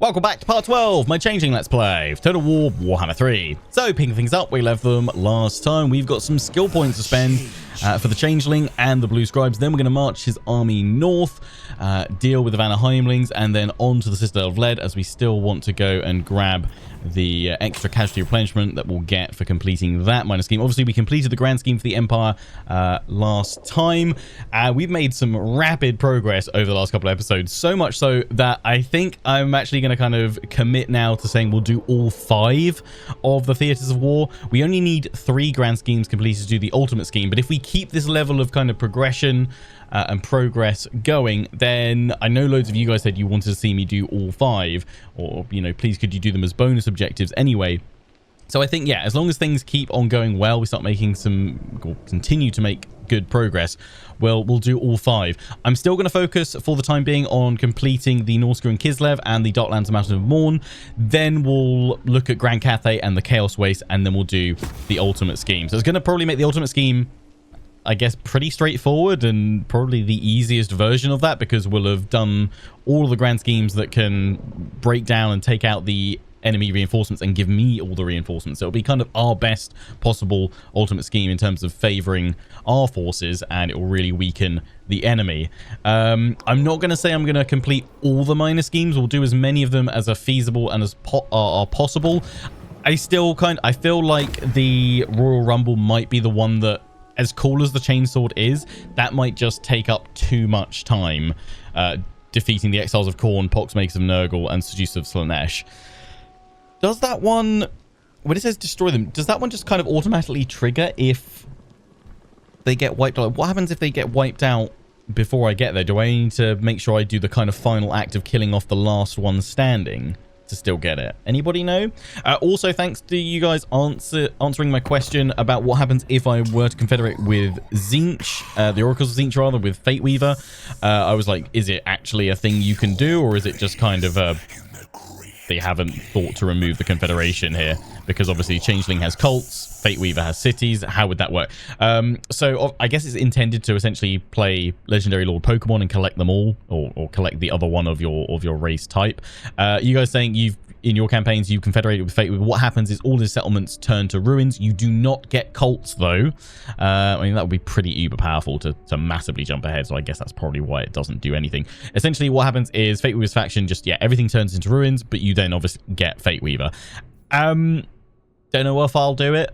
Welcome back to part 12, my Changeling Let's Play, Total War Warhammer 3. So, picking things up, we left them last time. We've got some skill points to spend for the Changeling and the Blue Scribes. Then we're going to march his army north, deal with the Vanaheimlings, and then on to the Citadel of Lead, as we still want to go and grab the extra casualty replenishment that we'll get for completing that minor scheme. Obviously, we completed the grand scheme for the Empire last time. We've made some rapid progress over the last couple of episodes, so much so that I think I'm actually going to kind of commit now to saying we'll do all 5 of the Theatres of War. We only need 3 grand schemes completed to do the ultimate scheme, but if we keep this level of kind of progression and progress going, then I know loads of you guys said you wanted to see me do all 5, or, you know, please could you do them as bonus objectives anyway. So I think, yeah, as long as things keep on going well, we start making some, or continue to make good progress, well, we'll do all 5. I'm still going to focus for the time being on completing the Norsca and Kislev and the Darklands and Mountain of Morn. Then we'll look at Grand Cathay and the Chaos Waste, and then we'll do the ultimate scheme. So it's going to probably make the ultimate scheme, I guess, pretty straightforward and probably the easiest version of that, because we'll have done all of the grand schemes that can break down and take out the enemy reinforcements and give me all the reinforcements. So it'll be kind of our best possible ultimate scheme in terms of favoring our forces, and it will really weaken the enemy. I'm not going to say I'm going to complete all the minor schemes. We'll do as many of them as are feasible and as are possible. I feel like the Royal Rumble might be the one that, as cool as the Chainsword is, that might just take up too much time, defeating the Exiles of Khorne, Poxmakers of Nurgle, and Seducers of Slaanesh. Does that one, when it says destroy them, does that one just kind of automatically trigger if they get wiped out? What happens if they get wiped out before I get there? Do I need to make sure I do the kind of final act of killing off the last one standing to still get it? Anybody know? Also, thanks to you guys answering my question about what happens if I were to confederate with Tzeentch, the Oracles of Tzeentch rather, with Fate Weaver. I was like, is it actually a thing you can do, or is it just kind of they haven't thought to remove the confederation here? Because obviously Changeling has cults, Fate Weaver has cities. How would that work? So I guess it's intended to essentially play Legendary Lord Pokemon and collect them all, or collect the other one of your race type. You guys saying in your campaigns you confederated with Fate Weaver. What happens is all the settlements turn to ruins. You do not get cults though. I mean, that would be pretty uber powerful to massively jump ahead, so I guess that's probably why it doesn't do anything. Essentially what happens is Fate Weaver's faction just, yeah, everything turns into ruins, but you then obviously get Fate Weaver. Don't know if I'll do it.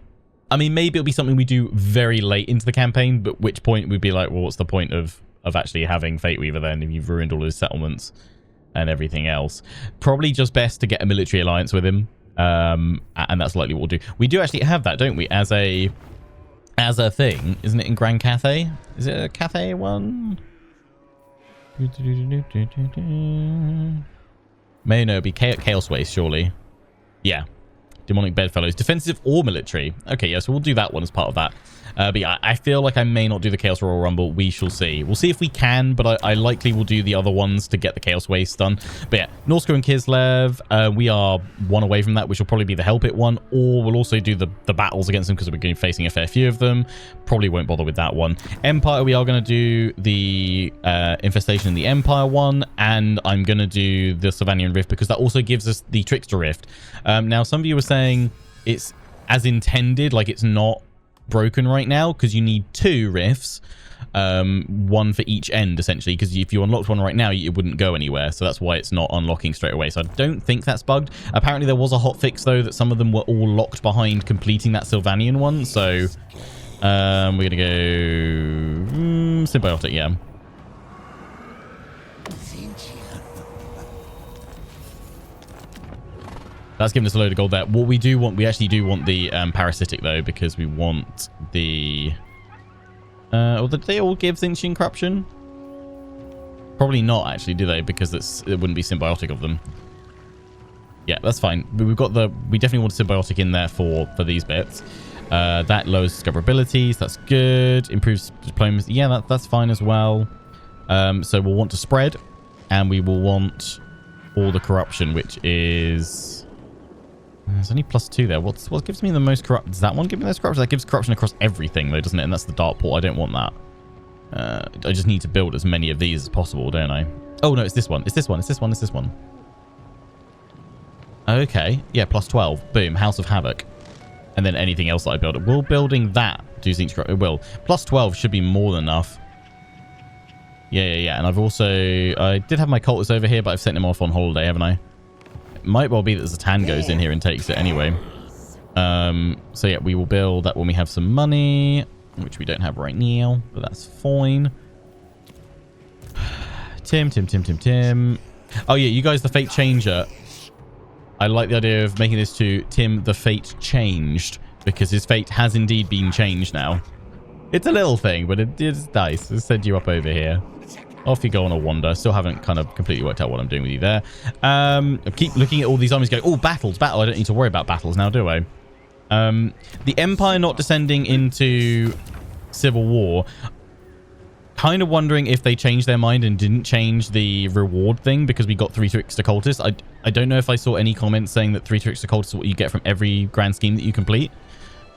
I mean, maybe it'll be something we do very late into the campaign, but which point we'd be like, well, what's the point of actually having Fate Weaver then if you've ruined all his settlements and everything else? Probably just best to get a military alliance with him, and that's likely what we'll do. We do actually have that, don't we, as a thing, isn't it, in Grand Cathay? Is it a Cathay one? May no, it'd be Chaos Waste, surely. Yeah. Demonic Bedfellows. Defensive or military. Okay, yeah, so we'll do that one as part of that. But yeah, I feel like I may not do the Chaos Royal Rumble. We shall see. We'll see if we can, but I likely will do the other ones to get the Chaos Waste done. But yeah, Norsca and Kislev, we are one away from that, which will probably be the Help It one, or we'll also do the battles against them, because we're going to be facing a fair few of them. Probably won't bother with that one. Empire, we are going to do the Infestation in the Empire one, and I'm going to do the Sylvanian Rift, because that also gives us the Trickster Rift. Now, some of you were saying it's as intended, like it's not broken right now, because you need 2 rifts, one for each end essentially, because if you unlocked one right now it wouldn't go anywhere, so that's why it's not unlocking straight away. So I don't think that's bugged. Apparently there was a hotfix though, that some of them were all locked behind completing that Sylvanian one, so we're gonna go symbiotic. Yeah, that's giving us a load of gold there. What we do want, we actually do want the parasitic though, because we want the or did they all give Tzeentchian corruption? Probably not actually, do they? Because it wouldn't be symbiotic of them. Yeah, that's fine. But we definitely want a symbiotic in there for these bits. That lowers discoverability, so that's good. Improves diplomacy. Yeah, that's fine as well. So we'll want to spread, and we will want all the corruption, which is, there's only +2 there. What gives me the most corrupt? Does that one give me those corruption? That gives corruption across everything though, doesn't it? And that's the Dark Port. I don't want that. I just need to build as many of these as possible, don't I? Oh no, it's this one. It's this one. It's this one. It's this one. Okay. Yeah, plus 12. Boom. House of Havoc. And then anything else that I build. Will building that do Tzeentch? It will. Plus 12 should be more than enough. Yeah. And I've also... I did have my cultist over here, but I've sent him off on holiday, haven't I? It might well be that Zatan goes in here and takes it anyway. So yeah, we will build that when we have some money, which we don't have right now, but that's fine. Tim. Oh yeah, you guys, the Fate Changer. I like the idea of making this to Tim the Fate Changed, because his fate has indeed been changed now. It's a little thing, but it is nice. Let's send you up over here. Off you go on a wander. Still haven't kind of completely worked out what I'm doing with you there. I keep looking at all these armies going, oh, battles. I don't need to worry about battles now, do I? The Empire not descending into Civil War. Kind of wondering if they changed their mind and didn't change the reward thing because we got 3 Trickster Cultists. I don't know if I saw any comments saying that 3 Trickster Cultists is what you get from every grand scheme that you complete.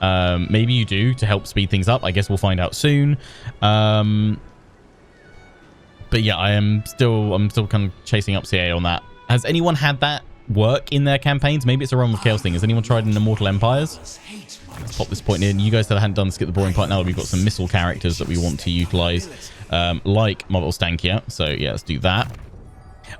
Maybe you do to help speed things up. I guess we'll find out soon. But yeah, I'm still kind of chasing up CA on that. Has anyone had that work in their campaigns? Maybe it's a Realm of Chaos thing. Has anyone tried an Immortal Empires? Let's pop this point in. You guys that hadn't done skip the boring part, now we've got some missile characters that we want to utilize, like Immortal Stankia. So yeah, let's do that.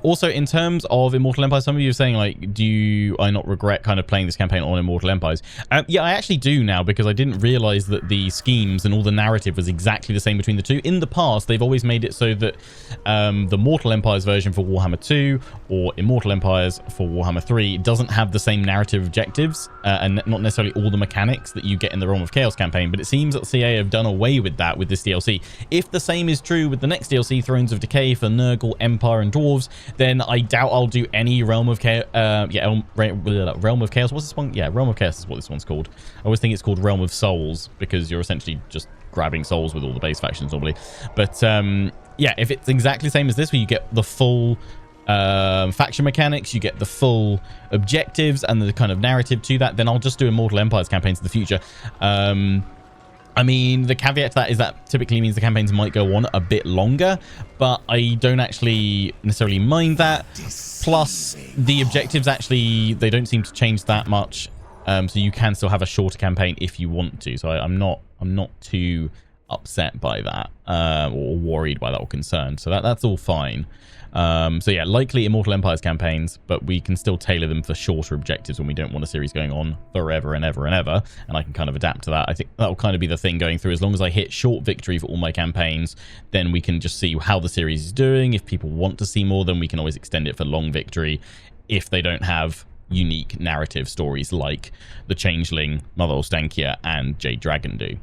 Also, in terms of Immortal Empires, some of you are saying, like, do I not regret kind of playing this campaign on Immortal Empires? Yeah, I actually do now, because I didn't realize that the schemes and all the narrative was exactly the same between the two. In the past, they've always made it so that the Mortal Empires version for Warhammer 2 or Immortal Empires for Warhammer 3 doesn't have the same narrative objectives and not necessarily all the mechanics that you get in the Realm of Chaos campaign. But it seems that CA have done away with that with this DLC. If the same is true with the next DLC, Thrones of Decay for Nurgle, Empire, and Dwarves, then I doubt I'll do any Realm of Chaos. Realm of Chaos. What's this one? Yeah, Realm of Chaos is what this one's called. I always think it's called Realm of Souls because you're essentially just grabbing souls with all the base factions normally. But yeah, if it's exactly the same as this, where you get the full faction mechanics, you get the full objectives and the kind of narrative to that, then I'll just do Immortal Empires campaigns in the future. I mean, the caveat to that is that typically means the campaigns might go on a bit longer, but I don't actually necessarily mind that. Plus, the objectives actually, they don't seem to change that much, so you can still have a shorter campaign if you want to. So I'm not too upset by that, or worried by that, or concerned. So that's all fine. So yeah, likely Immortal Empires campaigns, but we can still tailor them for shorter objectives when we don't want a series going on forever and ever and ever, and I can kind of adapt to that. I think that'll kind of be the thing going through. As long as I hit short victory for all my campaigns, then we can just see how the series is doing. If people want to see more, then we can always extend it for long victory if they don't have unique narrative stories like the Changeling, Mother Stankia, and Jade Dragon do.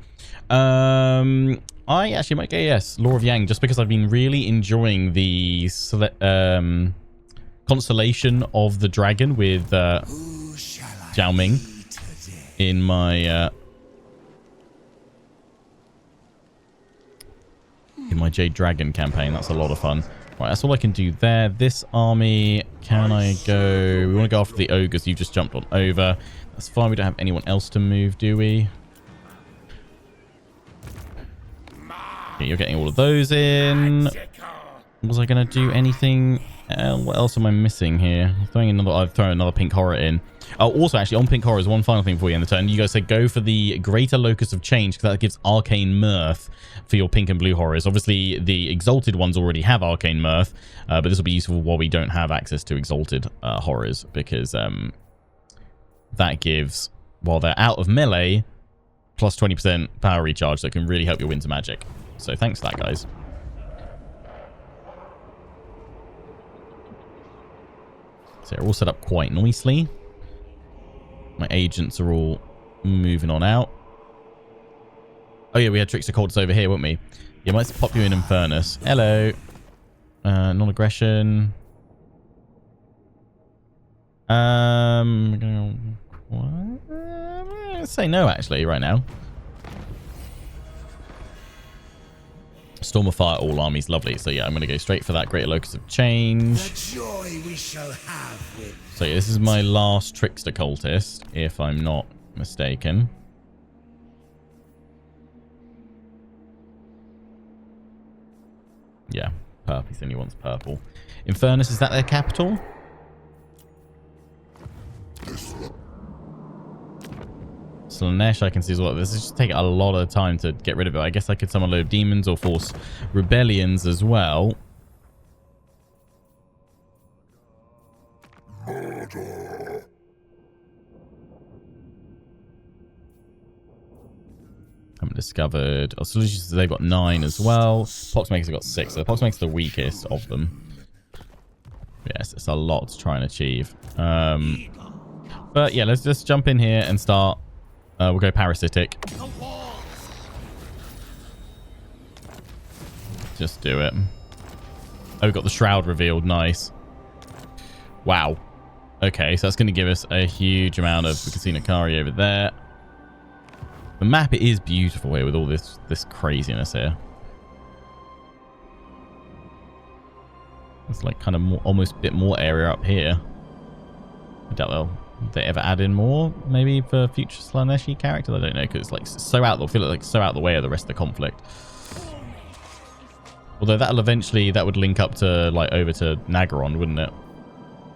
I actually might go, yes, Law of Yang, just because I've been really enjoying the constellation of the dragon with Zhao Ming in my Jade Dragon campaign. That's a lot of fun. Right, that's all I can do there. This army, can I go? We want to go after the ogres. You've just jumped on over. That's fine. We don't have anyone else to move, do we? Okay, you're getting all of those in. Was I going to do anything? What else am I missing here? I've thrown another pink horror in. Oh, also, actually, on pink horrors, one final thing for you in the turn. You guys said go for the greater locus of change because that gives arcane mirth for your pink and blue horrors. Obviously, the exalted ones already have arcane mirth, but this will be useful while we don't have access to exalted horrors because that gives, while they're out of melee, plus 20% power recharge, so it can really help your winter magic. So thanks for that, guys. So they're all set up quite nicely. My agents are all moving on out. Oh yeah, we had Trickster Cultists over here, weren't we? Yeah, might pop you in Infernus. Hello. Non-aggression. Let's say no, actually, right now. Storm of Fire, all armies, lovely. So yeah, I'm going to go straight for that Greater Locus of Change. The joy we shall have with... So yeah, this is my last Trickster Cultist, if I'm not mistaken. Yeah, purple. He only wants purple. Infernus, is that their capital? Slaanesh I can see as well. This is just take a lot of time to get rid of it. I guess I could summon a load of demons or force rebellions as well. Haven't discovered. Oh, solutions, they've got 9 as well. Poxmakers have got 6. So the Poxmakers are the weakest of them. Yes, it's a lot to try and achieve. But yeah, let's just jump in here and start. We'll go parasitic. Just do it. Oh, we've got the shroud revealed. Nice. Wow. Okay, so that's going to give us a huge amount of... We can see Nakari over there. The map, it is beautiful here with all this craziness here. It's like kind of more, almost a bit more area up here. I doubt they ever add in more, maybe for future Slaaneshi characters. I don't know, because it's like so out. I feel like so out of the way of the rest of the conflict. Although that'll eventually, that would link up to like over to Nagaron, wouldn't it?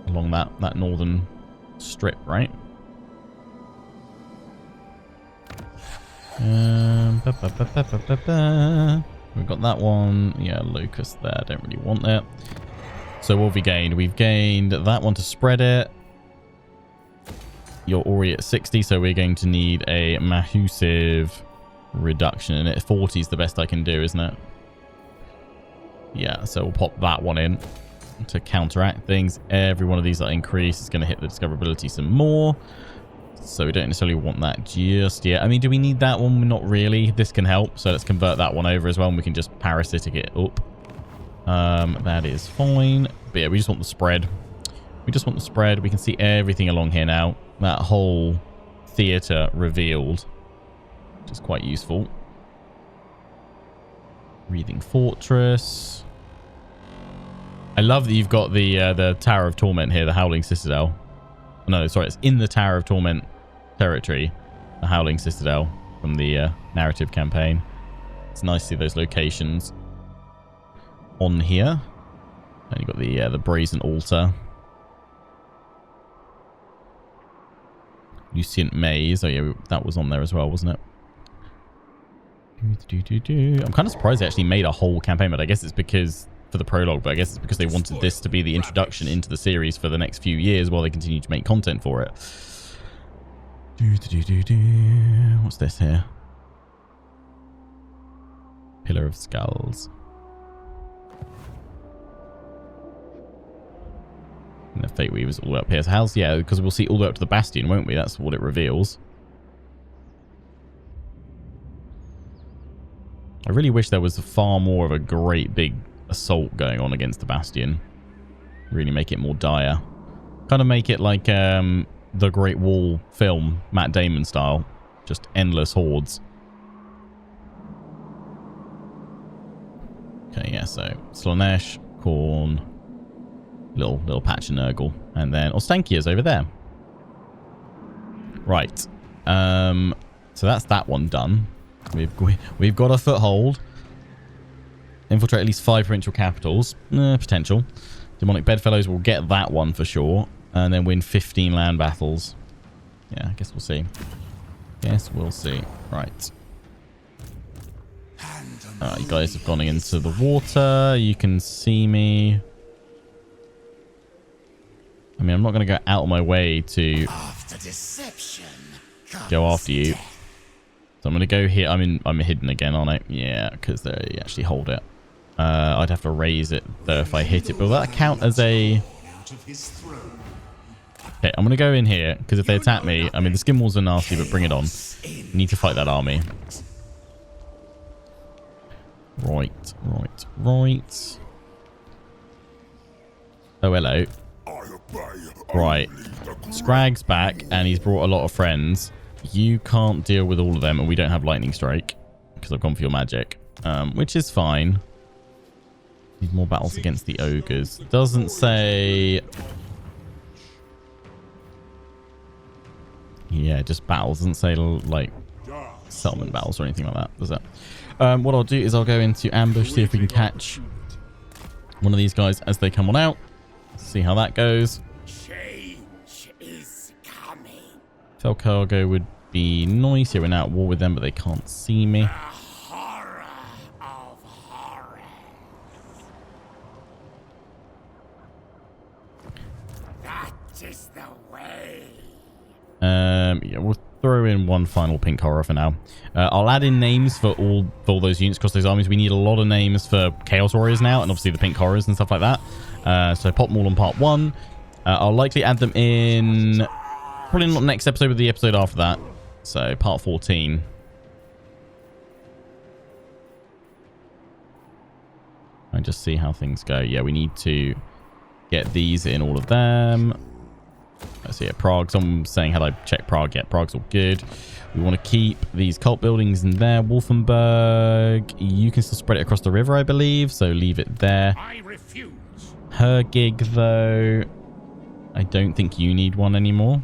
Along that northern strip, right? We've got that one. Yeah, Locust there. Don't really want that. So what have we gained? We've gained that one to spread it. You're already at 60, so we're going to need a massive reduction in it. 40 is the best I can do, isn't it? Yeah, so we'll pop that one in to counteract things. Every one of these that increase is going to hit the discoverability some more. So we don't necessarily want that just yet. I mean, do we need that one? Not really. This can help. So let's convert that one over as well, and we can just parasitic it up. That is fine. But yeah, we just want the spread. We just want the spread. We can see everything along here now. That whole theater revealed, which is quite useful. Breathing Fortress. I love that you've got the Tower of Torment here, the Howling Citadel. No, sorry, it's in the Tower of Torment territory, the Howling Citadel from the narrative campaign. It's nice to see those locations on here. And you've got the Brazen Altar. Lucient Maze. Oh yeah, that was on there as well, wasn't it? I'm kind of surprised they actually made a whole campaign, but I guess it's because for the prologue, but I guess it's because they wanted this to be the introduction into the series for the next few years while they continue to make content for it. What's this here? Pillar of Skulls. And the Fate Weaver's all up here. So how's, yeah, because we'll see all the way up to the Bastion, won't we? That's what it reveals. I really wish there was far more of a great big assault going on against the Bastion. Really make it more dire. Kind of make it like the Great Wall film, Matt Damon style. Just endless hordes. Okay, yeah, so Slaanesh, Khorne, little patch of Nurgle, and then Ostankia's over there. Right. So that's that one done. We've got a foothold. Infiltrate at least 5 provincial capitals. Potential. Demonic Bedfellows will get that one for sure. And then win 15 land battles. Yeah, I guess we'll see. Yes, we'll see. Right. You guys have gone into the water. You can see me. I mean, I'm not going to go out of my way to go after you. So I'm going to go here. I'm hidden again, aren't I? Yeah, because they actually hold it. I'd have to raise it, though, if I hit it. But will that count as a... Okay, I'm going to go in here, because if they attack me... I mean, the skin walls are nasty, but bring it on. Need to fight that army. Right. Oh, hello. Right. Skrag's back, and he's brought a lot of friends. You can't deal with all of them, and we don't have Lightning Strike, because I've gone for your magic, which is fine. Need more battles against the ogres. Doesn't say... Yeah, just battles. Doesn't say, like, settlement battles or anything like that, does it? What I'll do is I'll go into ambush, see if we can catch one of these guys as they come on out. See how that goes. Fell cargo would be nice. Yeah, we're now at war with them, but they can't see me. Horror of horror. That is the way. Yeah, we'll throw in one final pink horror for now. I'll add in names for all those units across those armies. We need a lot of names for Chaos Warriors now, and obviously the pink horrors and stuff like that. So pop them all on part 1. I'll likely add them in, probably not next episode, but the episode after that. So part 14. And just see how things go. Yeah, we need to get these in, all of them. Let's see, Prague. Someone saying, had I checked Prague yet? Prague's all good. We want to keep these cult buildings in there. Wolfenburg. You can still spread it across the river, I believe. So leave it there. I refuse. Her gig, though. I don't think you need one anymore.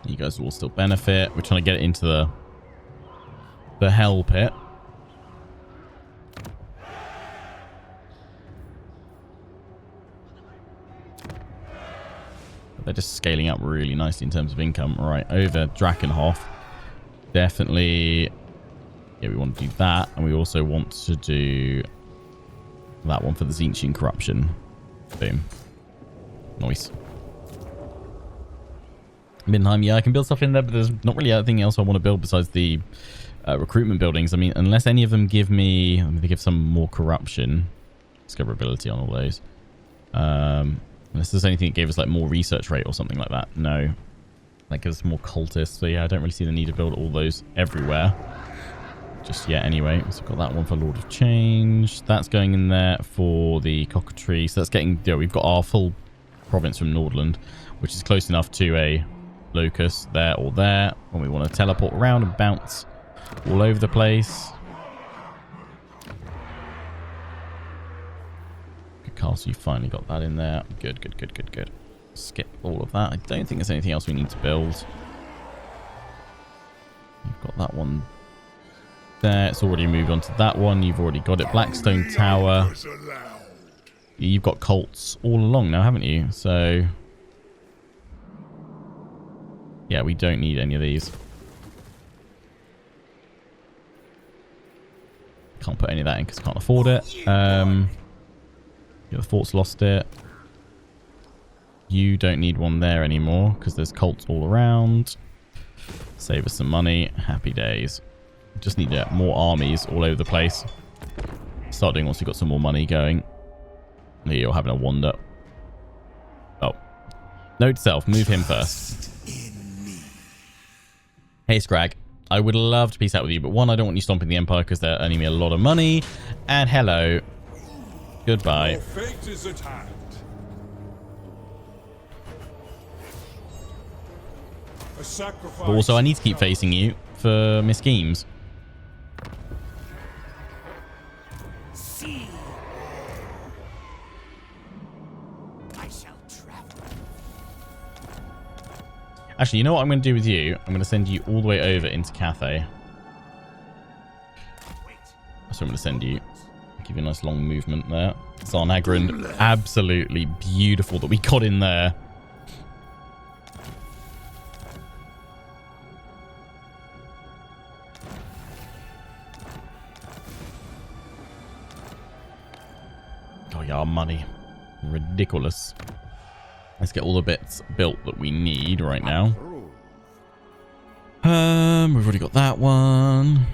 You guys will still benefit. We're trying to get it into the hell pit. They're just scaling up really nicely in terms of income. Right, over Drakenhof. Definitely. Yeah, we want to do that. And we also want to do that one for the Tzeentchian corruption. Boom. Nice. Midheim, yeah, I can build stuff in there, but there's not really anything else I want to build besides the recruitment buildings. I mean, unless any of them give me... I'm going to give some more corruption. Discoverability on all those. Unless there's anything that gave us like more research rate or something like that. No. That gives us more cultists. So yeah, I don't really see the need to build all those everywhere. Just yet anyway. So we've got that one for Lord of Change. That's going in there for the Cockatree. So that's getting... Yeah, we've got our full province from Nordland, which is close enough to a locus there or there when we want to teleport around and bounce all over the place. Good castle, you finally got that in there. Good, good, good, good, good. Skip all of that. I don't think there's anything else we need to build. You've got that one there. It's already moved on to that one. You've already got it. Blackstone Tower. You've got cults all along now, haven't you? So yeah, we don't need any of these. Can't put any of that in because can't afford it. Yeah, the fort's lost it. You don't need one there anymore because there's cults all around. Save us some money. Happy days. Just need more armies all over the place. Start doing once we've got some more money going. Here you're having a wander. Oh. Note to self, move him first. Hey Skrag, I would love to peace out with you, but one, I don't want you stomping the Empire because they're earning me a lot of money. And hello. Goodbye. Your fate is at hand. A sacrifice. But also, I need to keep facing you for my schemes. See. I shall travel. Actually, you know what I'm going to do with you? I'm going to send you all the way over into Cathay. That's where I'm going to send you. Give you a nice long movement there. Zarnagran, absolutely beautiful that we got in there. Oh yeah, our money. Ridiculous. Let's get all the bits built that we need right now. We've already got that one.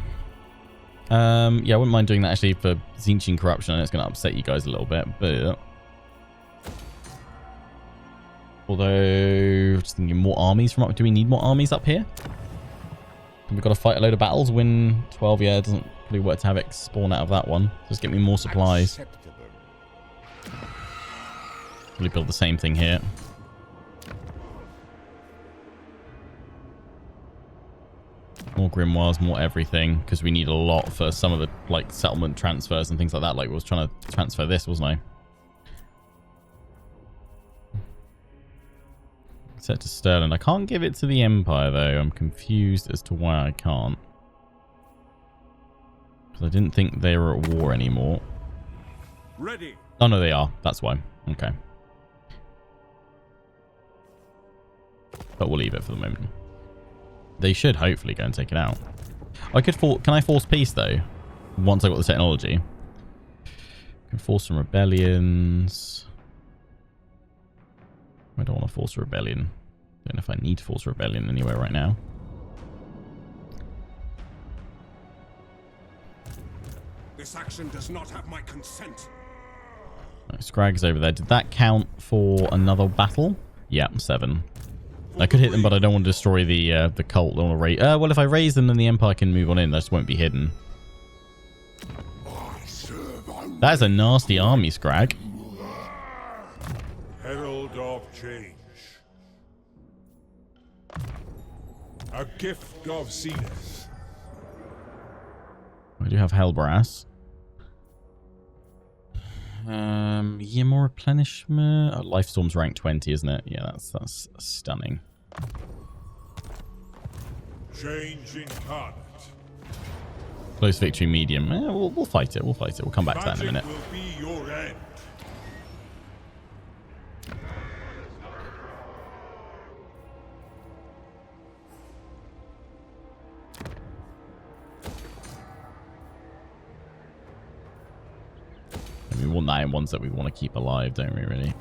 Yeah, I wouldn't mind doing that actually for Tzeentchian corruption. And it's going to upset you guys a little bit, but although just thinking more armies from up. Do we need more armies up here? We've got to fight a load of battles. Win 12. Yeah, it doesn't really work to have it spawn out of that one. Just get me more supplies. Probably build the same thing here. More grimoires, more everything, because we need a lot for some of the like settlement transfers and things like that. Like I was trying to transfer this, wasn't I? Set to Sterling. I can't give it to the Empire, though. I'm confused as to why I can't. Because I didn't think they were at war anymore. Ready. Oh, no, they are. That's why. Okay. But we'll leave it for the moment. They should hopefully go and take it out. I could can I force peace, though? Once I got the technology. I can force some rebellions. I don't want to force a rebellion. Don't know if I need to force a rebellion anywhere right now. This action does not have my consent. Right, Skrag's over there. Did that count for another battle? Yeah, 7. I could hit them, but I don't want to destroy the cult. I don't want to raise. Well, if I raise them, then the Empire can move on in. They just won't be hidden. That is a nasty army, Skrag. Herald of change. A gift of Zenith. I do have Hellbrass. Yeah, more replenishment. Oh, Lifestorm's rank 20, isn't it? Yeah, that's stunning. Change incarnate. Close victory medium. We'll fight it. We'll fight it. We'll come back to that in a minute. Will be your end. We want that in ones that we want to keep alive, don't we, really?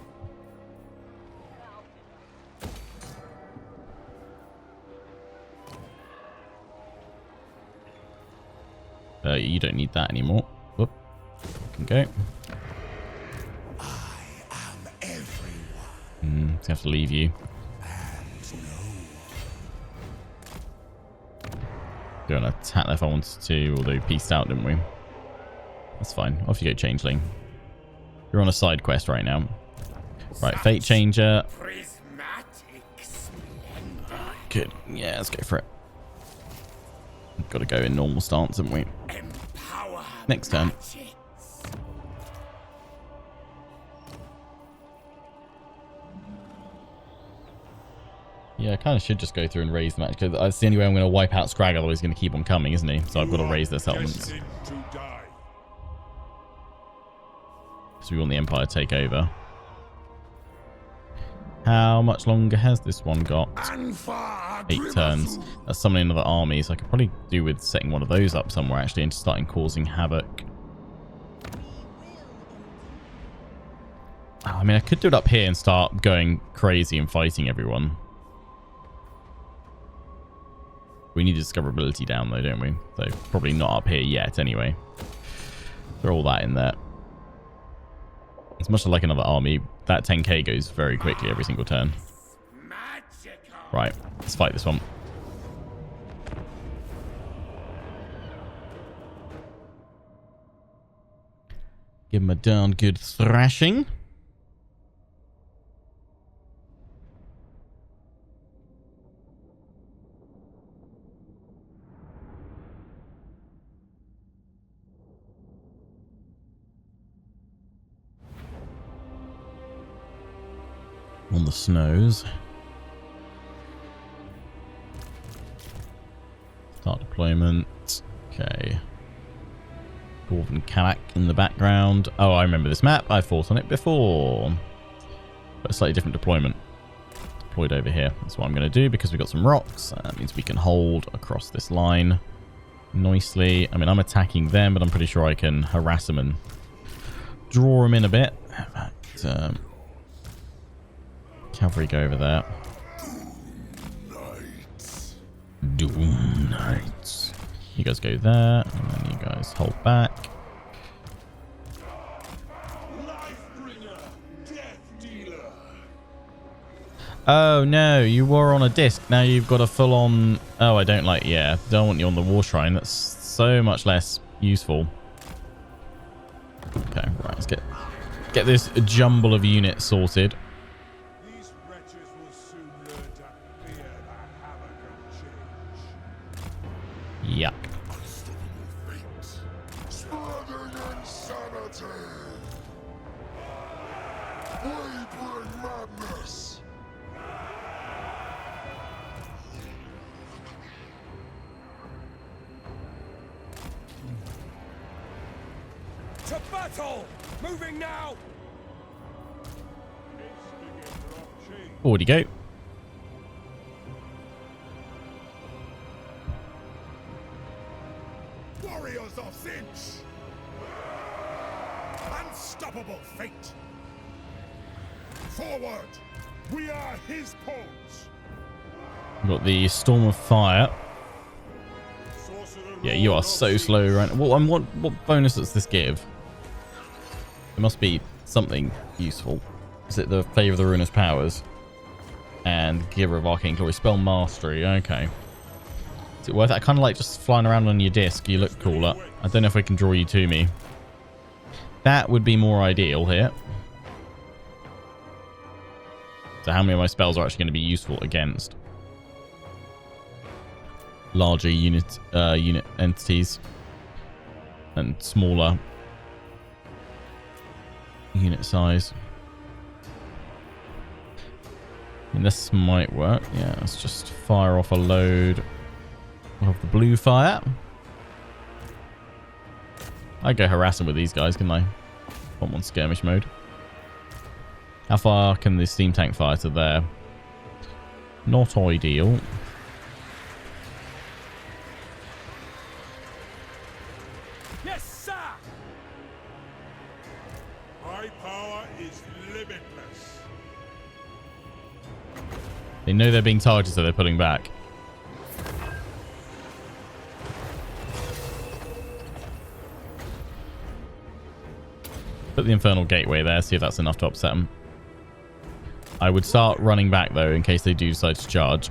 You don't need that anymore. Whoop. You can go. I am everyone. Just have to leave you. Go and attack if I wanted to, although we pieced out, didn't we? That's fine. Off you go, Changeling. You're on a side quest right now. Right, Fate Changer. Good. Yeah, let's go for it. Got to go in normal stance, haven't we? Next turn. Yeah, I kind of should just go through and raise the match, because that's the only way I'm going to wipe out Skrag, otherwise he's going to keep on coming, isn't he? So I've got to raise their settlements. So we want the Empire to take over. How much longer has this one got? 8 turns. That's summoning another army, so I could probably do with setting one of those up somewhere, actually, and starting causing havoc. I mean, I could do it up here and start going crazy and fighting everyone. We need discoverability down, though, don't we? So probably not up here yet, anyway. Throw all that in there. It's much like another army. That 10k goes very quickly every single turn. Right, let's fight this one. Give him a darn good thrashing. On the snows. Start deployment. Okay. Dwarven Kanak in the background. Oh, I remember this map. I fought on it before. But a slightly different deployment. Deployed over here. That's what I'm going to do because we've got some rocks. That means we can hold across this line nicely. I mean, I'm attacking them, but I'm pretty sure I can harass them and draw them in a bit. But, cavalry go over there. Doom Knights. You guys go there, and then you guys hold back. Oh no, you were on a disc. Now you've got a full-on. Oh, I don't like. Yeah, don't want you on the war shrine. That's so much less useful. Okay, right. Let's get this jumble of units sorted. Yuck. To battle! Moving now! Forward you go. Warriors of Tzeentch! Unstoppable fate! Forward! We are his pawns! We've got the Storm of Fire. Yeah, you are so slow right now. Well, and what bonus does this give? It must be something useful. Is it the Favor of the Ruinous Powers? And Giver of Arcane Glory. Spell Mastery. Okay. Is it worth it? I kind of like just flying around on your disc. You look cooler. I don't know if I can draw you to me. That would be more ideal here. So how many of my spells are actually going to be useful against larger unit entities and smaller unit size? And this might work. Yeah, let's just fire off a load of the blue fire. I go harassing with these guys, can I? I'm on skirmish mode. How far can the steam tank fire to there? Not ideal. Yes, sir! My power is limitless. They know they're being targeted, so they're pulling back. Put the Infernal Gateway there, see if that's enough to upset them. I would start running back, though, in case they do decide to charge.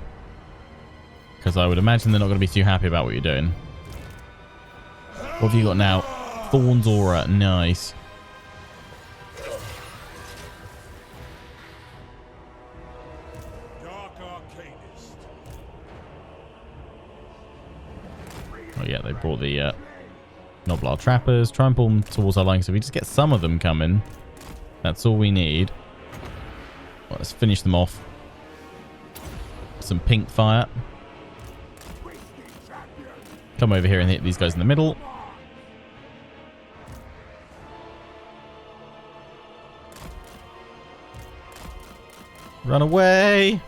Because I would imagine they're not going to be too happy about what you're doing. What have you got now? Thorn's Aura. Nice. Oh, yeah, they brought the Noblar Trappers. Try and pull them towards our line, so we just get some of them coming. That's all we need. Well, let's finish them off. Some pink fire. Come over here and hit these guys in the middle. Run away.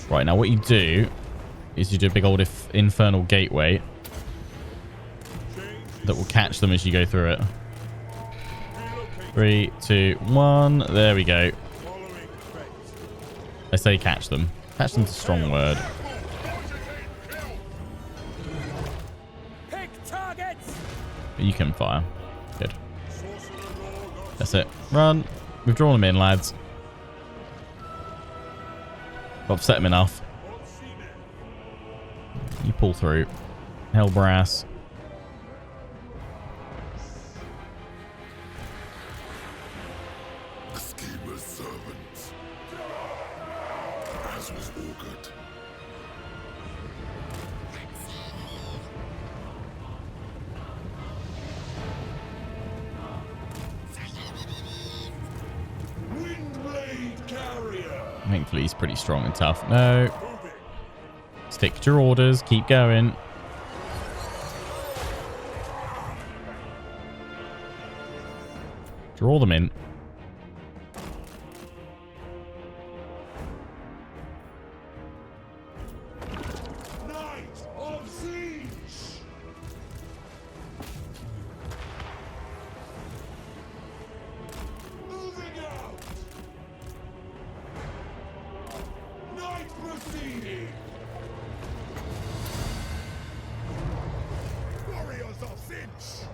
Right, now what you do is you do a big old infernal gateway that will catch them as you go through it. 3, 2, 1. There we go. I say catch them. Catch them's a strong word. You can fire. Good. That's it. Run. We've drawn them in, lads. I've set them enough. You pull through. Hellbrass. Thankfully, he's pretty strong and tough. No. Stick to your orders. Keep going. Draw them in. Knight of Tzeentch! Moving out! Knight proceeding! Warriors of Tzeentch!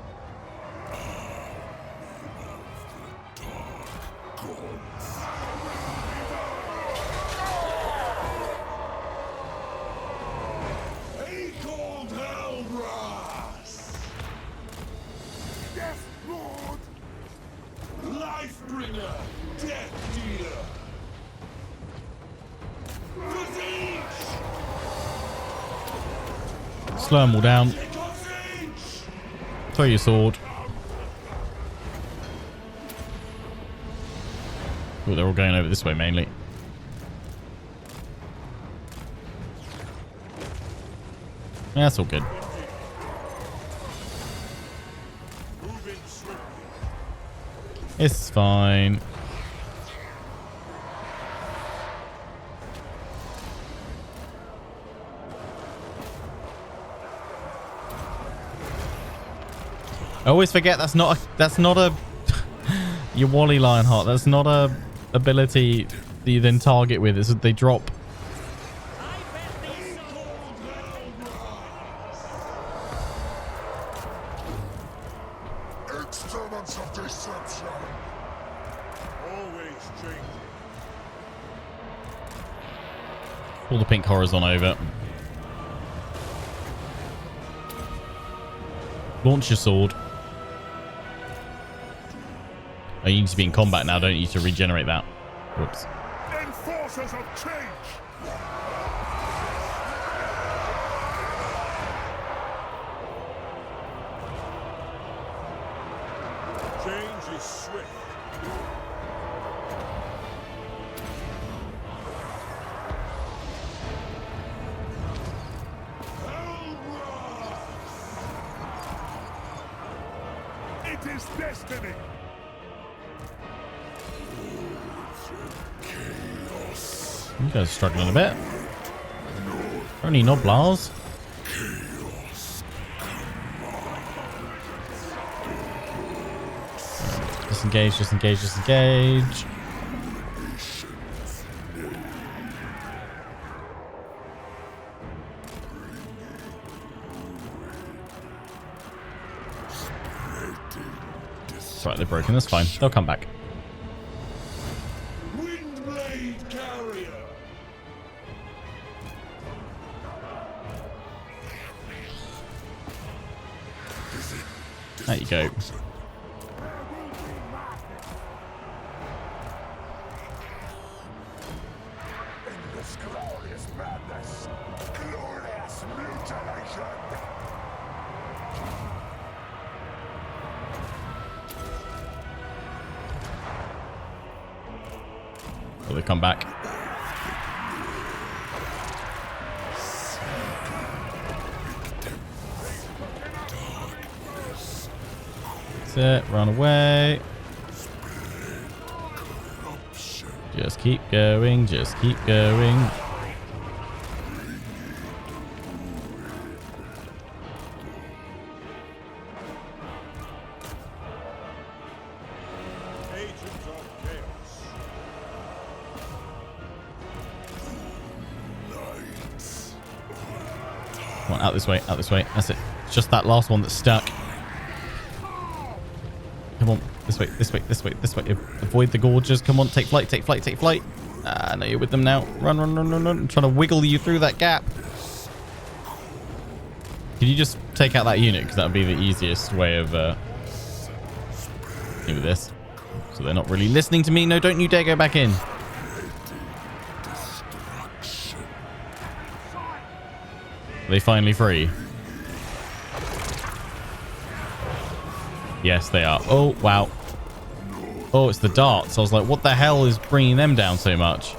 He called Hellbrass! Death Lord! Life-bringer! Death dealer! Tzeentch! Slow them all down. Take off Tzeentch! Throw your sword. Oh, they're all going over this way mainly. Yeah, that's all good. It's fine. I always forget that's not a your Wally Lionheart. That's not a ability that you then target with. It's that they drop. Instruments of deception. Always changing. Pull the pink horizon over. Launch your sword. Oh, you need to be in combat now, don't you, to regenerate that? Whoops. Enforcers of change. Change is swift. It is destiny. You guys are struggling a bit. Only Noblars. Disengage, disengage, disengage. That's right, they're broken. That's fine. They'll come back. Windblade carrier. There you go. In this glorious madness, glorious mutilation. Will they come back? That's it. Run away. Just keep going. Just keep going. Agent of chaos. Come on, out this way. Out this way. That's it. It's just that last one that's stuck. Come on. This way. This way. This way. This way. Avoid the gorges. Come on. Take flight. Take flight. Take flight. Ah, no, you're with them now. Run, run, run, run, run. I'm trying to wiggle you through that gap. Could you just take out that unit? Because that would be the easiest way of dealing with this. So they're not really listening to me. No, don't you dare go back in. Are they finally free? Yes, they are. Oh, wow. Oh, it's the darts. I was like, what the hell is bringing them down so much?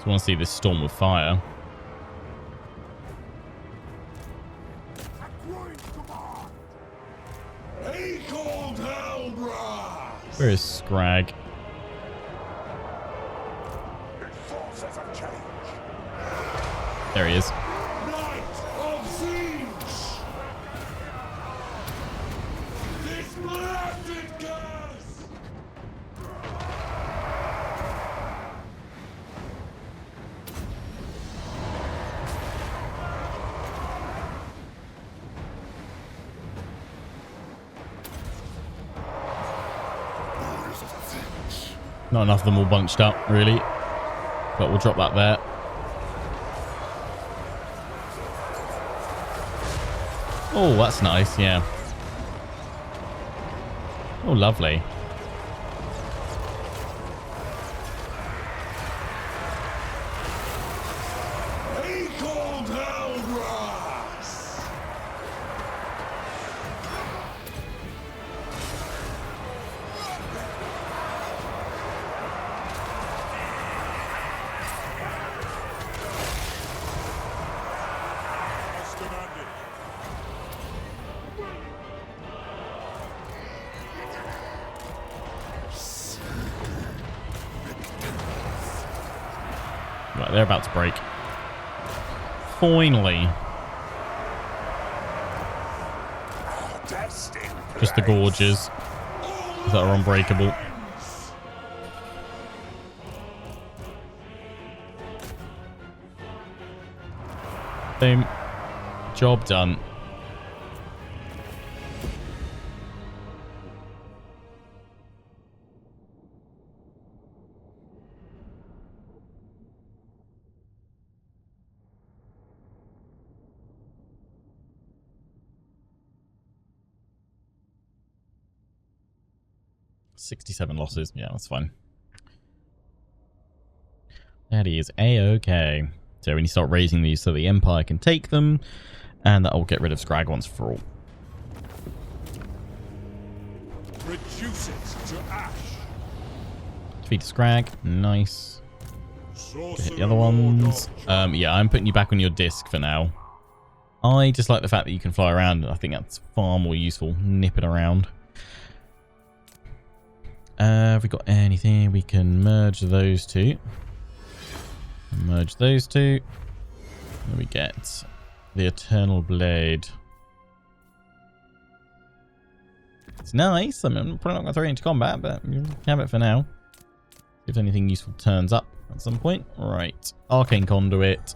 I want to see this storm of fire. Where is Skrag? There he is. Not enough of them all bunched up, really. but we'll drop that there. Oh, that's nice, yeah. Oh, lovely. Right, they're about to break. Finally. Just the gorges that are unbreakable. Boom. Job done. $67 losses. Yeah, that's fine. That is A-okay. So when you start raising these so the Empire can take them, and that will get rid of Skrag once for all. Reduce it to ash. Defeat Skrag. Nice. Hit the other ones. Yeah, I'm putting you back on your disc for now. I just like the fact that you can fly around. I think that's far more useful. Nipping around. Have we got anything? We can merge those two. Merge those two. Then we get the Eternal Blade. It's nice. I mean, I'm probably not going to throw it into combat, but you can have it for now. If anything useful turns up at some point. Right. Arcane Conduit.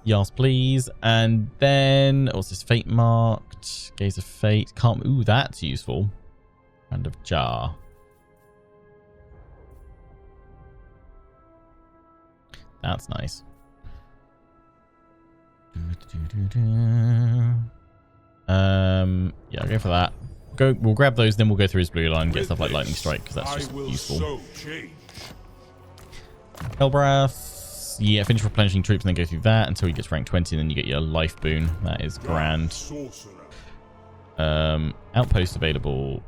Yes, please. And then, what's this? Fate Marked. Gaze of Fate. Can't. Ooh, that's useful. Hand of Jar. That's nice. Yeah, I'll go for that. We'll grab those, then we'll go through his blue line and get stuff like Lightning Strike, because that's just useful. Hellbrath. Yeah, finish replenishing troops and then go through that until he gets rank 20, and then you get your life boon. That is grand. Outpost available.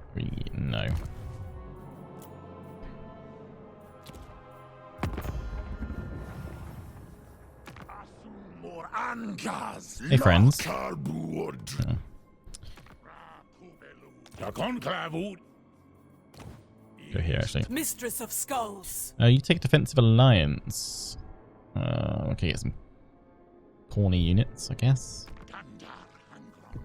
No. Hey, friends. Oh. Go here, actually. Mistress of Skulls. You take Defensive Alliance. Okay, get some corny units, I guess.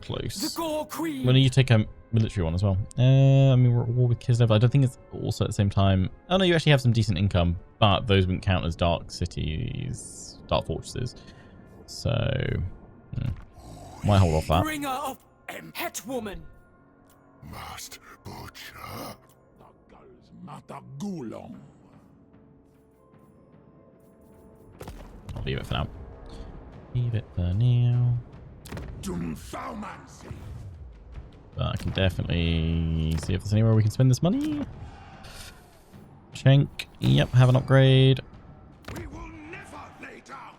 Close. The Gore Queen. When do you take a military one as well? I mean, we're at war with Kislev. I don't think it's also at the same time. Oh, no, you actually have some decent income, but those wouldn't count as dark cities, dark fortresses. So, might hold off that. Bringer of Het Woman. Master Butcher. I'll leave it for now. Leave it for now. But I can definitely see if there's anywhere we can spend this money. Schenk. Yep, have an upgrade. We will never lay down.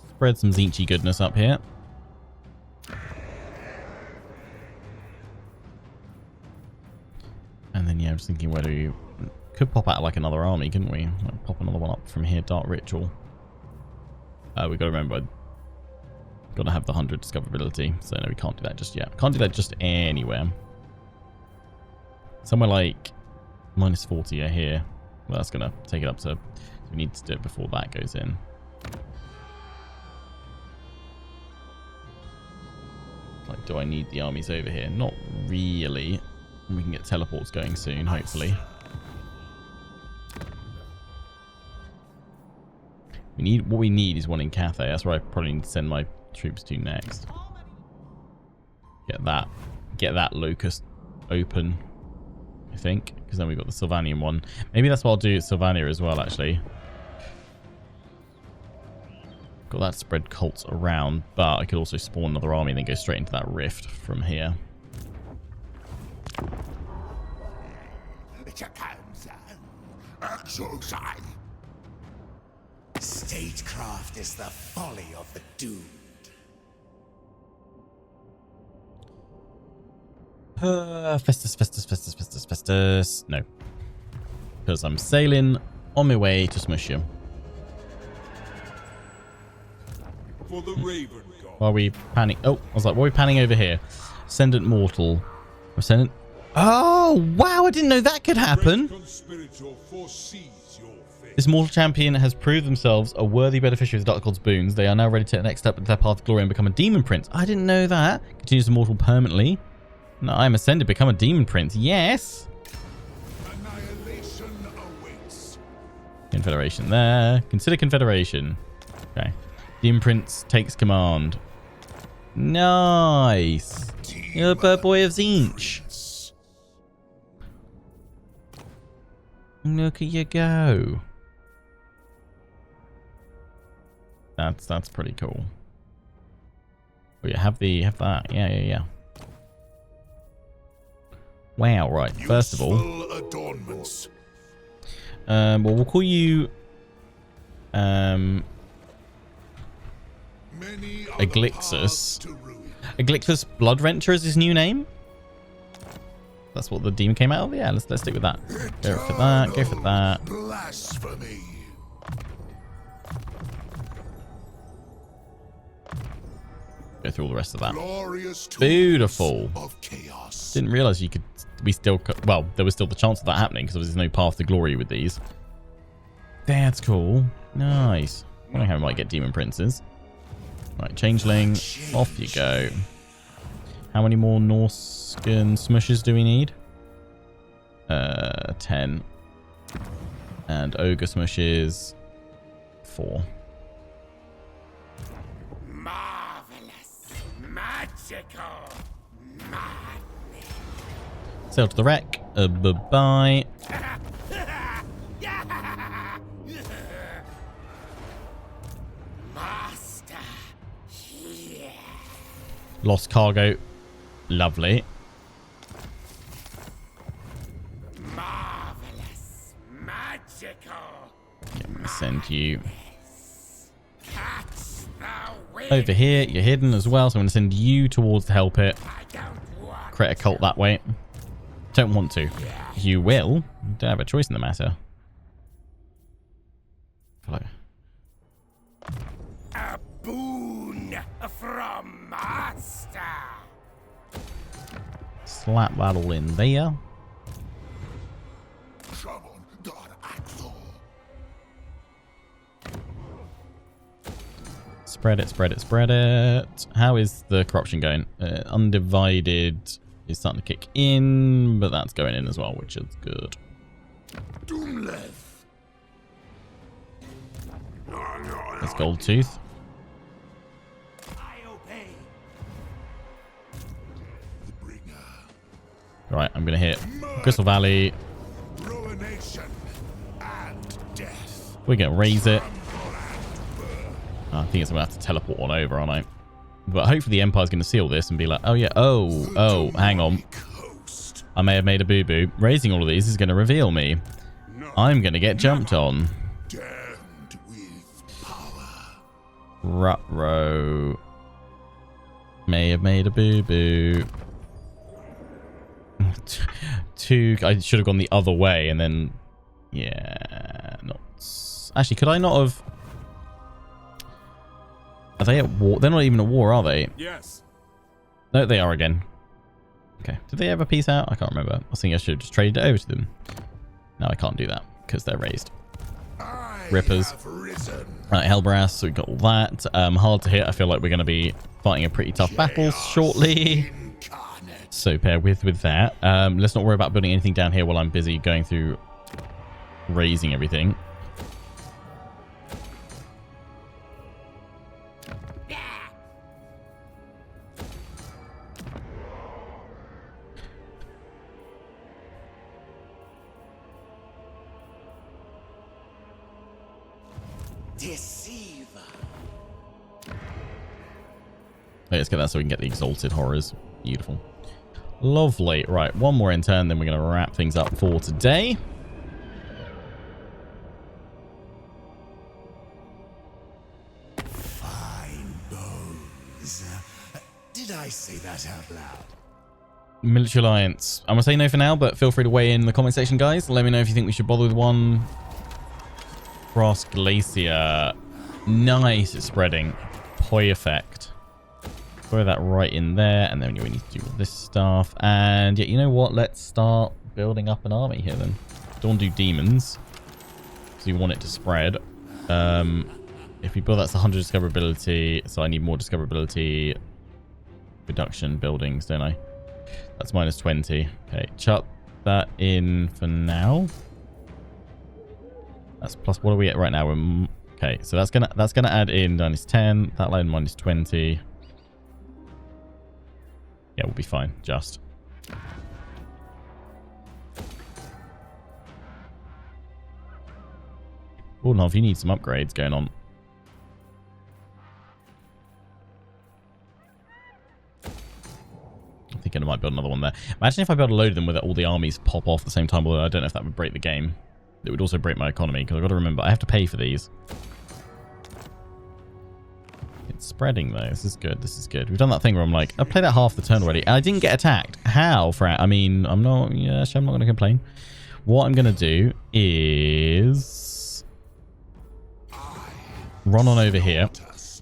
Spread some Tzeentch goodness up here. And then, yeah, I'm just thinking whether we could pop out like another army, couldn't we? Like, pop another one up from here, Dark Ritual. We got to remember, got to have the 100 discoverability, so no, we can't do that just yet. Can't do that just anywhere. Somewhere like minus 40 are here. Well, that's going to take it up to, we need to do it before that goes in. Like, do I need the armies over here? Not really. We can get teleports going soon, hopefully. What we need is one in Cathay. That's where I probably need to send my troops to next. Get that locust open, I think, because then we've got the Sylvanian one. Maybe that's what I'll do at Sylvania as well, actually. Got that spread cults around, but I could also spawn another army and then go straight into that rift from here. Statecraft is the folly of the doomed. Festus. No. Because I'm sailing on my way to smush you. For the Raven God. While we panning... Oh, I was like, what are we panning over here? Ascendant Mortal. Ascendant... Oh, wow, I didn't know that could happen. This mortal champion has proved themselves a worthy beneficiary of the Dark God's boons. They are now ready to take the next step in their path of glory and become a demon prince. I didn't know that. Continues immortal permanently. No, I'm ascended, become a demon prince. Yes. Annihilation awaits. Confederation there. Consider confederation. Okay. Demon prince takes command. Nice. You're a bird boy of Tzeentch. Look at you go. That's pretty cool. Oh yeah, have that. Yeah. Wow, right. First of all, well, we'll call you Aglixus. Aglixus Bloodwrencher is his new name. That's what the demon came out of. Yeah, let's stick with that. Go for that. Go for that. Blasphemy. Go through all the rest of that. Beautiful. Didn't realize you could. Well, there was still the chance of that happening because there's no path to glory with these. That's cool. Nice. I wonder how we might get demon princes. Right, changeling. Off you go. How many more Norscan smushes do we need? 10. And ogre smushes 4. Marvelous. Magical. Madness. Sail to the wreck. Bye-bye. Master. Here. Lost cargo. Lovely. Marvelous. Magical. Okay, I'm going to send you Catch the wind. over here. You're hidden as well, so I'm going to send you towards to help it. I don't want Create a cult that way. Don't want to. You will. You don't have a choice in the matter. a boon from Master. Slap that all in there. Spread it. How is the corruption going? Undivided is starting to kick in, but that's going in as well, which is good. That's Gold Tooth. I obey. Right, I'm going to hit Crystal Valley. Ruination and death. We're going to raise it. I think it's going to have to teleport on over, aren't I? But hopefully the Empire's going to see all this and be like, oh yeah, oh, hang on. I may have made a boo-boo. Raising all of these is going to reveal me. I'm going to get jumped on. Damned with power. Ruh-roh. May have made a boo-boo. I should have gone the other way and then... Yeah, not... Actually, could I not have... Are they at war? They're not even at war, are they? Yes. No, they are again. Okay. Did they ever peace out? I can't remember. I was thinking I should have just traded it over to them. No, I can't do that because they're raised. Rippers. Right, Hellbrass. So we got all that. Hard to hit. I feel like we're going to be fighting a pretty tough battle shortly. So bear with that. Let's not worry about building anything down here while I'm busy going through raising everything. deceiver. Let's get that so we can get the exalted horrors. Beautiful. Lovely. Right, one more in turn, then we're going to wrap things up for today. Fine bones. Did I say that out loud? Military Alliance. I'm going to say no for now, but feel free to weigh in the comment section, guys. Let me know if you think we should bother with one. Cross Glacier. Nice. It's spreading. Perfect. Throw that right in there, and then we need to do this stuff. And yeah, you know what? Let's start building up an army here then. Don't want to do demons, so you want it to spread. If we build, that's 100 discoverability, so I need more discoverability. Reduction buildings, don't I? That's minus 20. Okay, chuck that in for now. That's plus. What are we at right now? Okay, so that's gonna add in minus 10. That line minus 20. Yeah, we'll be fine. Just. Oh no, if you need some upgrades going on. I'm thinking I might build another one there. Imagine if I build a load of them where all the armies pop off at the same time. Although I don't know if that would break the game. It would also break my economy because I've got to remember I have to pay for these. It's spreading though. This is good. This is good. We've done that thing where I'm like, I played that half the turn already and I didn't get attacked. How? I mean, I'm not going to complain. What I'm going to do is run on over here,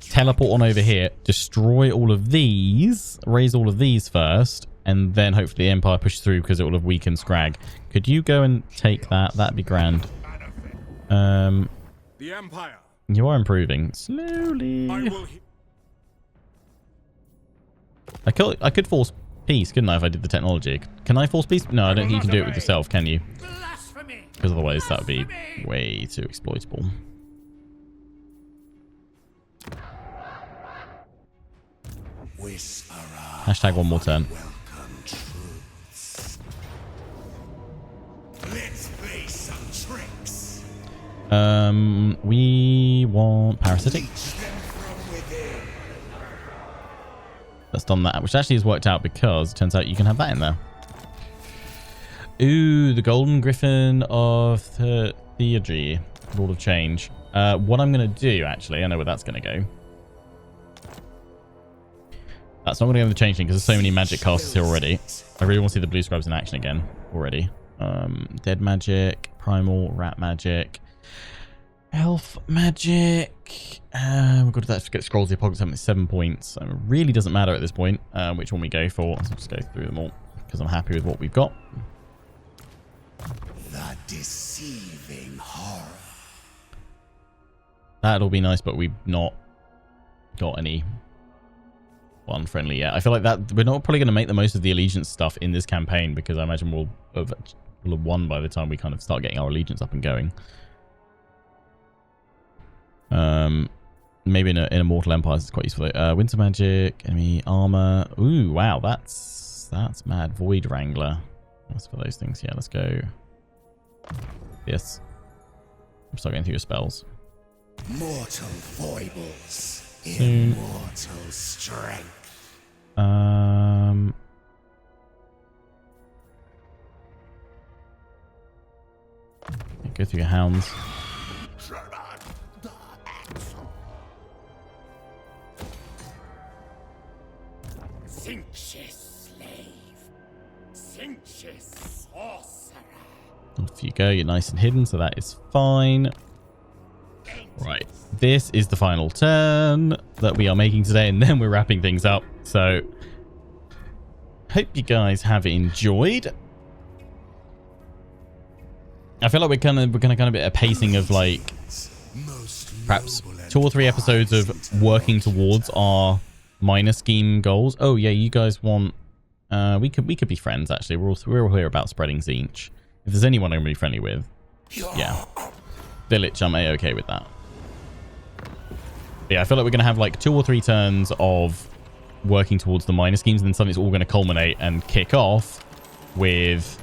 teleport on over here, destroy all of these, raise all of these first, and then hopefully the Empire pushes through because it will have weakened Skrag. Could you go and take that? That'd be grand. The Empire. You are improving slowly. I could force peace, couldn't I, if I did the technology? Can I force peace? No, I don't think you can do it with yourself, can you? Because otherwise that would be way too exploitable. Hashtag one more turn. Let's play some tricks. We want parasitic. That's done that, which actually has worked out because it turns out you can have that in there. Ooh, the Golden Griffin of Tzeentch, Lord of Change. What I'm going to do, actually, I know where that's going to go. That's not going to go with the Changeling because there's so many magic casters here already. I really want to see the blue scribes in action again already. Dead magic, primal, rat magic, elf magic. We've got to get scrolls the apocalypse at 7 points. It really doesn't matter at this point which one we go for. So I'll just go through them all because I'm happy with what we've got. The deceiving horror. That'll be nice, but we've not got any one friendly yet. I feel like that we're not probably going to make the most of the allegiance stuff in this campaign because I imagine we'll have won by the time we kind of start getting our allegiance up and going. Maybe in Immortal Empires it's quite useful. Winter magic, enemy armor. Ooh, wow, that's mad. Void Wrangler. That's for those things. Yeah, let's go. Yes. I'm start going through your spells. Mortal foibles, immortal strength. Go through your hounds. Tzeentch's slave. Tzeentch's sorcerer. Off you go. You're nice and hidden, so that is fine. Right. This is the final turn that we are making today, and then we're wrapping things up. So, hope you guys have enjoyed. I feel like we're gonna be at a pacing of like perhaps 2 or 3 episodes of working towards our minor scheme goals. Oh yeah, you guys want we could be friends actually. We're all here about spreading Tzeentch. If there's anyone I'm gonna be friendly with, yeah, Village, I'm okay with that. Yeah, I feel like we're gonna have like 2 or 3 turns of working towards the minor schemes, and then something's all gonna culminate and kick off with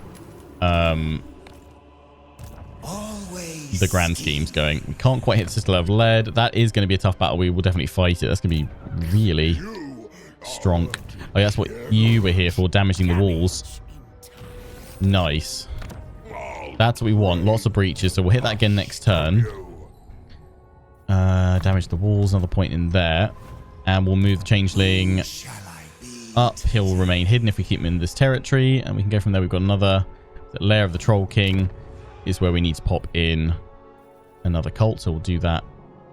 the grand scheme's going. We can't quite hit the system level lead. That is going to be a tough battle. We will definitely fight it. That's going to be really strong. Oh, yeah, that's what you were here for, damaging the walls. Nice. That's what we want. Lots of breaches. So we'll hit that again next turn. Damage the walls. Another point in there. And we'll move the Changeling up. He'll remain hidden if we keep him in this territory. And we can go from there. We've got another lair of the Troll King is where we need to pop in another cult. So we'll do that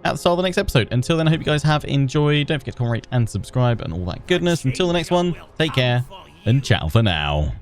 at the start of the next episode. Until then, I hope you guys have enjoyed. Don't forget to comment, rate, and subscribe and all that goodness. Until the next one, take care and ciao for now.